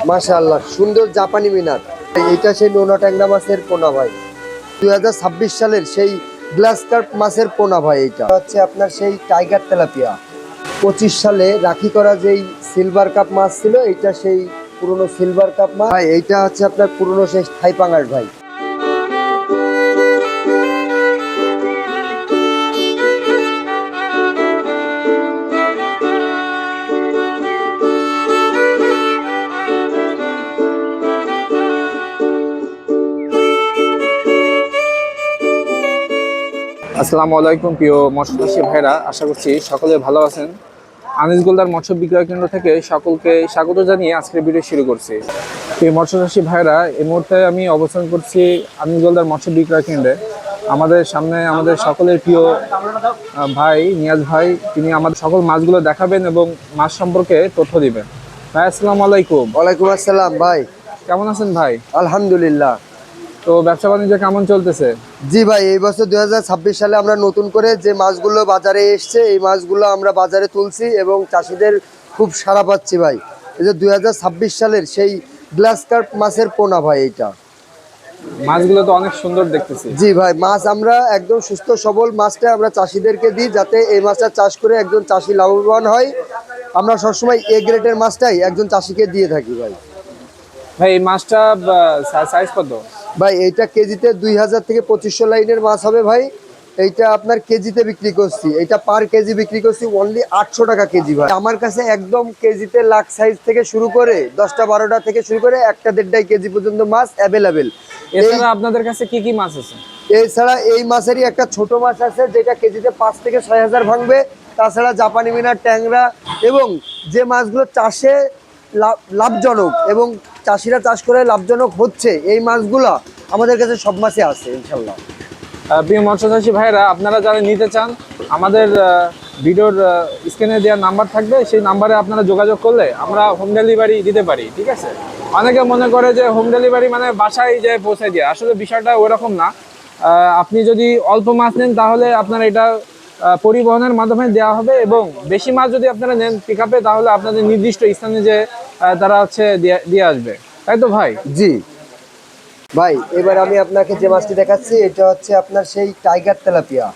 মাশাআল্লাহ, সুন্দর জাপানি মিনার। এইটা সেই নোনা ট্যাংরা মাছের পোনা ভাই, 2026 সালের সেই গ্লাস কার্প মাছের পোনা ভাই। এইটা হচ্ছে আপনার সেই টাইগার তেলাপিয়া। 25 সালে রাখি করা যেই সিলভার কাপ মাছ ছিল, এইটা সেই পুরনো সিলভার কাপ মাছ ভাই। এইটা হচ্ছে আপনার পুরনো সেই থাই পাঙ্গাস ভাই। আসসালামু আলাইকুম প্রিয় মৎস্যচাষী ভাইরা, আশা করছি সকলে ভালো আছেন। আনিস গোলদার মৎস্য বিক্রয় কেন্দ্র থেকে সকলকে স্বাগত জানিয়ে আজকের ভিডিও শুরু করছি। প্রিয় মৎস্যচাষী ভাইরা, এই মুহূর্তে আমি অবস্থান করছি আনিস গোলদার মৎস্য বিক্রয় কেন্দ্রে। আমাদের সামনে আমাদের সকলের প্রিয় ভাই নিয়াজ ভাই, তিনি আমাদের সকল মাছগুলো দেখাবেন এবং মাছ সম্পর্কে তথ্য দিবেন। ভাই আসসালামু আলাইকুম। ওয়ালাইকুম আসসালাম ভাই। কেমন আছেন ভাই? আলহামদুলিল্লাহ। তো ব্যবসা বাণিজ্য কেমন চলতেছে? জি ভাই, এই বছর 2026 সালে আমরা নতুন করে যে মাছগুলো বাজারে এসছে, এই মাছগুলো আমরা বাজারে তুলছি এবং চাষিদের খুব সাড়া পাচ্ছি ভাই। এই যে 2026 সালের সেই গ্লাস কার্প মাছের পোনা ভাই। এইটা মাছগুলো তো অনেক সুন্দর দেখতেছি। জি ভাই, মাছ আমরা একদম সুস্থ সবল মাছটা আমরা চাষিদেরকে দিই, যাতে এই মাছটা চাষ করে একজন চাষি লাভবান হয়। আমরা সবসময় এ গ্রেডের মাছটাই একজন চাষিকে দিয়ে থাকি ভাই। ভাই এই মাছটা সাইজ কত? ভাই এইটা কেজিতে 2000 থেকে 2500 লাইনের মাছ হবে ভাই। এইটা আপনার কেজিতে বিক্রি করছি, এইটা পার কেজি বিক্রি করছি অনলি 800 টাকা কেজি ভাই। আমার কাছে একদম কেজিতে লাখ সাইজ থেকে শুরু করে 10টা 12টা থেকে শুরু করে 1টা 1.5 কেজি পর্যন্ত মাছ অ্যাভেলেবেল। এছাড়া আপনাদের কাছে কি কি মাছ আছে? এছাড়া এই মাছেরই একটা ছোট মাছ আছে, যেটা কেজিতে 5 থেকে 6000 ভাঙবে। তাছাড়া জাপানি মিনার, ট্যাংরা এবং যে মাছগুলো চাষে লাভজনক এবং চাষিরা চাষ করে লাভজনক হচ্ছে, এই মাছগুলো আমাদের কাছে সব মাছই আছে ইনশাল্লাহ। প্রিয় মৎস্যচাষী ভাইরা, আপনারা যারা নিতে চান, আমাদের ভিডিওর স্ক্রিনে দেওয়া নাম্বার থাকবে, সেই নাম্বারে আপনারা যোগাযোগ করলে আমরা হোম ডেলিভারি দিতে পারি। ঠিক আছে? অনেকে মনে করে যে হোম ডেলিভারি মানে বাসায় যে পৌঁছে দিয়ে, আসলে বিষয়টা ওরকম না। আপনি যদি অল্প মাছ নেন তাহলে আপনার এটা পরিবহনের মাধ্যমে দেওয়া হবে, এবং বেশি মাছ যদি আপনারা নেন পিক আপে, তাহলে আপনাদের নির্দিষ্ট স্থানে যে তারা হচ্ছে দিয়ে আসবে। তাই তো ভাই? জি ভাই, এবার আমি আপনাকে যে মাছটি দেখাচ্ছি, এটা হচ্ছে আপনার সেই টাইগার তেলাপিয়া।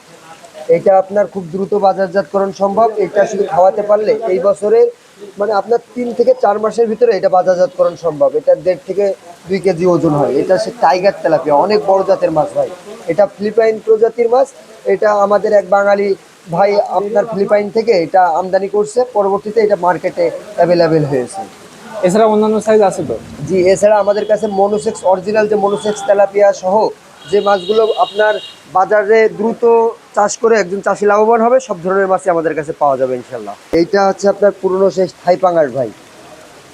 এটা আপনার খুব দ্রুত বাজারজাতকরণ সম্ভব। এটা শুধু খাওয়াতে পারলে এই বছরে মানে আপনার 3 থেকে 4 মাসের ভিতরে এটা বাজারজাতকরণ সম্ভব। এটা 1.5 থেকে 2 কেজি ওজন হয়। এটা সে টাইগার তেলাপিয়া, অনেক বড় জাতের মাছ ভাই। এটা ফিলিপাইন প্রজাতির মাছ। এটা আমাদের এক বাঙালি ভাই আপনার ফিলিপাইন থেকে এটা আমদানি করছে, পরবর্তীতে এটা মার্কেটে অ্যাভেলেবেল হয়েছে। এছাড়া অন্যান্য সাইজ আছে তো? জি, এছাড়া আমাদের কাছে মনোসেক্স অরিজিনাল যে মনোসেক্স তেলাপিয়া সহ যে মাছগুলো আপনার বাজারে দ্রুত চাষ করে একজন চাষি লাভবান হবে, সব ধরনের মাছই আমাদের কাছে পাওয়া যাবে ইনশাল্লাহ। এইটা হচ্ছে আপনার পুরনো সেই থাই পাঙ্গাস ভাই।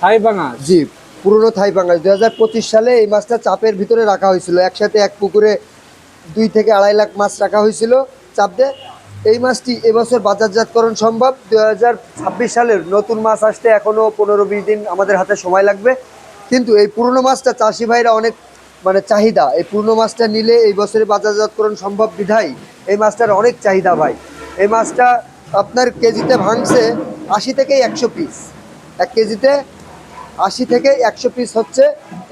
থাই পাঙ্গাস? জি, পুরনো থাই পাঙ্গাস। 2025 সালে এই মাছটা চাপের ভিতরে রাখা হয়েছিল, একসাথে এক পুকুরে 2 থেকে 2.5 লাখ মাছ রাখা হয়েছিল চাপ দিয়ে। এই মাছটি এবছর বাজারজাতকরণ সম্ভব। 2026 সালের নতুন মাছ আসতে এখনও 15-20 দিন আমাদের হাতে সময় লাগবে, কিন্তু এই পুরনো মাছটা চাষি ভাইরা অনেক মানে চাহিদা। এই পুরনো মাছটা নিলে এই বছরে বাজারজাতকরণ সম্ভব বিধায় এই মাছটার অনেক চাহিদা ভাই। এই মাছটা আপনার কেজিতে ভাঙছে 80 থেকে 100 পিস। 1 কেজিতে 80 থেকে 100 পিস হচ্ছে।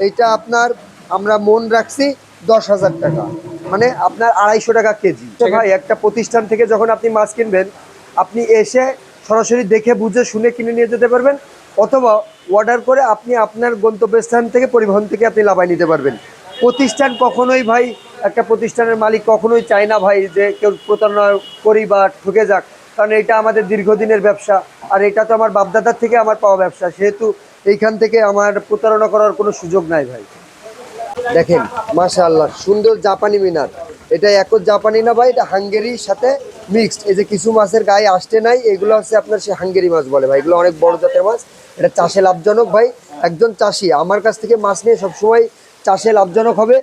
এইটা আপনার আমরা মন রাখছি 10,000 টাকা, মানে আপনার 250 টাকা কেজি ভাই। একটা প্রতিষ্ঠান থেকে যখন আপনি মাছ কিনবেন, আপনি এসে সরাসরি দেখে বুঝে শুনে কিনে নিয়ে যেতে পারবেন, অথবা অর্ডার করে আপনি আপনার গন্তব্যস্থান থেকে পরিবহন থেকে আপনি লাভায় নিতে পারবেন। প্রতিষ্ঠান কখনোই ভাই, একটা প্রতিষ্ঠানের মালিক কখনোই চায় না ভাই যে কেউ প্রতারণা করি বা ঠকে যাক, কারণ এটা আমাদের দীর্ঘদিনের ব্যবসা। আর এটা তো আমার বাপদাদার থেকে আমার পাওয়া ব্যবসা, সেহেতু এইখান থেকে আমার প্রতারণা করার কোনো সুযোগ নাই ভাই। দেখেন মাশাআল্লাহ, সুন্দর জাপানি মিনার। এটা একজ জাপানি না ভাই, এটা হাঙ্গেরির সাথে মিক্সড। এই যে কিছু মাছের গায়ে আসতে নাই, এগুলো হচ্ছে আপনার সে হাঙ্গেরি মাছ বলে ভাই। এগুলো অনেক বড় জাতের মাছ। এটা চাষে লাভজনক ভাই। একজন চাষি আমার কাছ থেকে মাছ নিয়ে সবসময় চাষে লাভজনক হবে।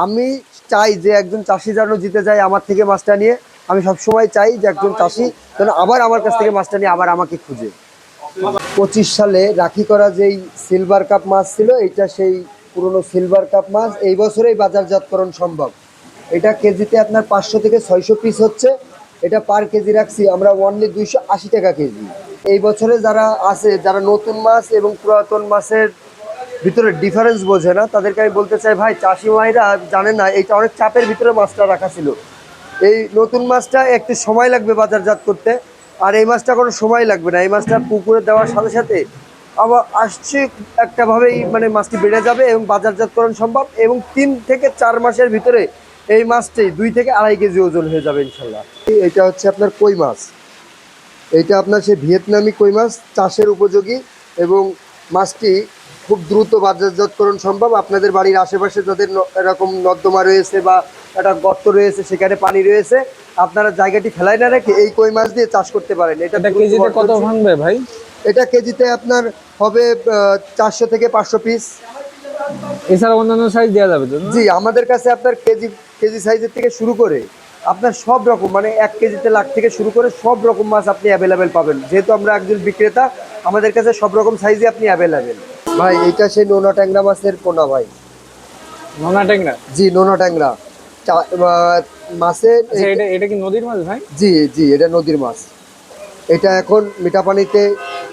আমি চাই যে একজন চাষি যেন জিতে যায় আমার থেকে মাছটা নিয়ে। আমি সবসময় চাই যে একজন চাষি যেন আবার আমার কাছ থেকে মাছটা নিয়ে আবার আমাকে খুঁজে। 25 সালে রাখি করা যেই সিলভার কাপ মাছ ছিল, এটা সেই পুরনো সিলভার কাপ মাছ। এই বছরেই বাজারজাতকরণ সম্ভব। এটা কেজিতে আপনার 500 থেকে 600 পিস হচ্ছে। এটা পার কেজি রাখছি আমরা অনলি 280 টাকা কেজি। এই বছরে যারা আছে, যারা নতুন মাছ এবং পুরাতন মাছের ভিতরে ডিফারেন্স বোঝে না, তাদেরকে আমি বলতে চাই ভাই চাষি ভাইরা জানে না এইটা অনেক চাপের ভিতরে মাছটা রাখা ছিল। এই নতুন মাছটা একটু সময় লাগবে বাজারজাত করতে, আর এই মাছটা কোনো সময় লাগবে না। এই মাছটা পুকুরে দেওয়ার সাথে সাথে আবার আসছে একটাভাবেই মানে মাছটি বেড়ে যাবে এবং বাজারজাতকরণ সম্ভব, এবং 3 থেকে 4 মাসের ভিতরে এই মাছটি 2 থেকে 2.5 কেজি ওজন হয়ে যাবে ইনশাল্লাহ। এটা হচ্ছে আপনার কই মাছ, এইটা আপনার সেই ভিয়েতনামি কই মাছ, চাষের উপযোগী এবং মাছটি খুব দ্রুত বাজারজাতকরণ সম্ভব। আপনাদের বাড়ির আশেপাশে যাদের এরকম নর্দমা রয়েছে বা একটা গর্ত রয়েছে, সেখানে পানি রয়েছে, আপনারা জায়গাটি ফেলায় না রেখে এই কই মাছ দিয়ে চাষ করতে পারেন। এটা কেজিতে কত ভাঙবে ভাই? এটা কেজিতে আপনার হবে 400 থেকে 500 পিস। এছাড়া অন্যান্য সাইজ দেওয়া যাবে তো? জি, আমাদের কাছে আপনার কেজি সাইজের থেকে শুরু করে আপনার সব রকম মানে 1 কেজিতে লাখ থেকে শুরু করে সব রকম মাছ আপনি অ্যাভেলেবেল পাবেন। যেহেতু আমরা একজন বিক্রেতা, আমাদের কাছে সব রকম সাইজে আপনি অ্যাভেলেবেল। ভাই এইটা সেই নোনা ট্যাংরা মাছের পোনা ভাই। নোনা ট্যাংরা? জি, নোনা ট্যাংরা মাছের। আচ্ছা, এটা কি নদীর মাছ ভাই? জি জি, এটা নদীর মাছ। এটা এখন মিঠা পানিতে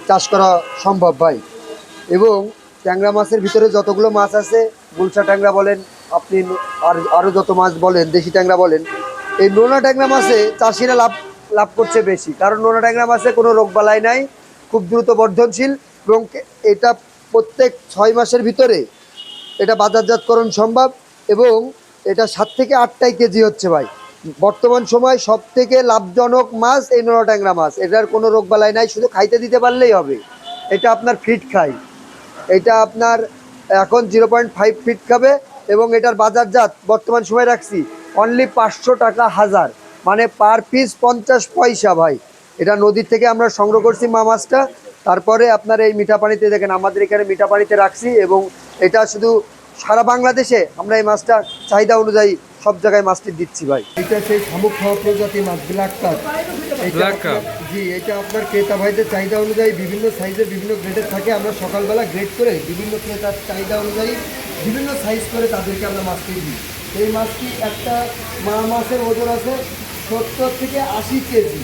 চাষ করা সম্ভব ভাই। এবং ট্যাংরা মাছের ভিতরে যতগুলো মাছ আছে, গুলশা ট্যাংরা বলেন আপনি, আরও যত মাছ বলেন, দেশি ট্যাংরা বলেন, এই নোনা ট্যাংরা মাছে চাষিরা লাভ করছে বেশি, কারণ নোনা ট্যাংরা মাছে কোনো রোগবালাই নাই, খুব দ্রুত বর্ধনশীল, এবং এটা প্রত্যেক 6 মাসের ভিতরে এটা বাজারজাতকরণ সম্ভব, এবং এটা 7 থেকে 8টাই কেজি হচ্ছে ভাই। বর্তমান সময় সব থেকে লাভজনক মাছ এই নোনা ট্যাংরা মাছ। এটার কোনো রোগবালাই নাই, শুধু খাইতে দিতে পারলেই হবে। এটা আপনার ফিট খায়, এটা আপনার এখন 0.5 ফিট খাবে, এবং এটার বাজারজাত বর্তমান সময় রাখছি অনলি 500 টাকা হাজার, মানে পার পিস 50 পয়সা ভাই। এটা নদীর থেকে আমরা সংগ্রহ করছি মাছটা, তারপরে আপনার এই মিঠা পানিতে, দেখেন আমাদের এখানে মিঠা পানিতে রাখছি, এবং এটা শুধু সারা বাংলাদেশে আমরা এই মাছটা চাহিদা অনুযায়ী সব জায়গায় মাছটি দিচ্ছি ভাই। এটা সেই শামুক খাওয়া প্রজাতি মাছ, ব্ল্যাক কাপ। জি, এটা আপনার ক্রেতা ভাইদের চাহিদা অনুযায়ী বিভিন্ন সাইজের বিভিন্ন গ্রেডের থাকে। আমরা সকালবেলা গ্রেড করে বিভিন্ন ক্রেতার চাহিদা অনুযায়ী বিভিন্ন সাইজ করে তাদেরকে আমরা মাছটি দিই। এই মাছটি একটা মাছের ওজন আছে 70 থেকে 80 কেজি,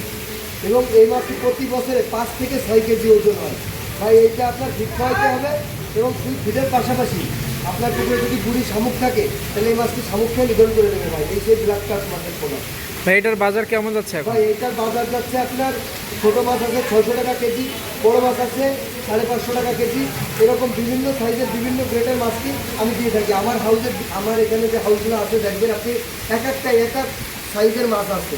এবং এই মাছটি প্রতি বছরে 5 থেকে 6 কেজি ওজন হয় ভাই। এইটা আপনার ফিট খাওয়াইতে হবে, এবং ফিটের পাশাপাশি আপনার পুকুরে যদি গুড়ি শামুক থাকে, তাহলে এই মাছটি শামুক খেয়ে নিধন করে দেবে ভাই। এই সেই ব্ল্যাক কাপ মাছের পোনা ভাই। এটার বাজার কেমন যাচ্ছে এখন? ভাই এটার বাজার যাচ্ছে আপনার, ছোটো মাছ আছে 600 টাকা কেজি, বড়ো মাছ আছে 550 টাকা কেজি, এরকম বিভিন্ন সাইজের বিভিন্ন গ্রেডের মাছটি আমি দিয়ে থাকি। আমার এখানে যে হাউসগুলো আছে দেখবেন আপনি, এক এক সাইজের মাছ আছে,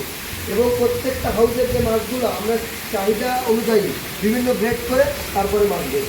এবং প্রত্যেকটা হাউসের যে মাছগুলো আমরা চাহিদা অনুযায়ী বিভিন্ন গ্রেড করে তারপরে মাছ দিই।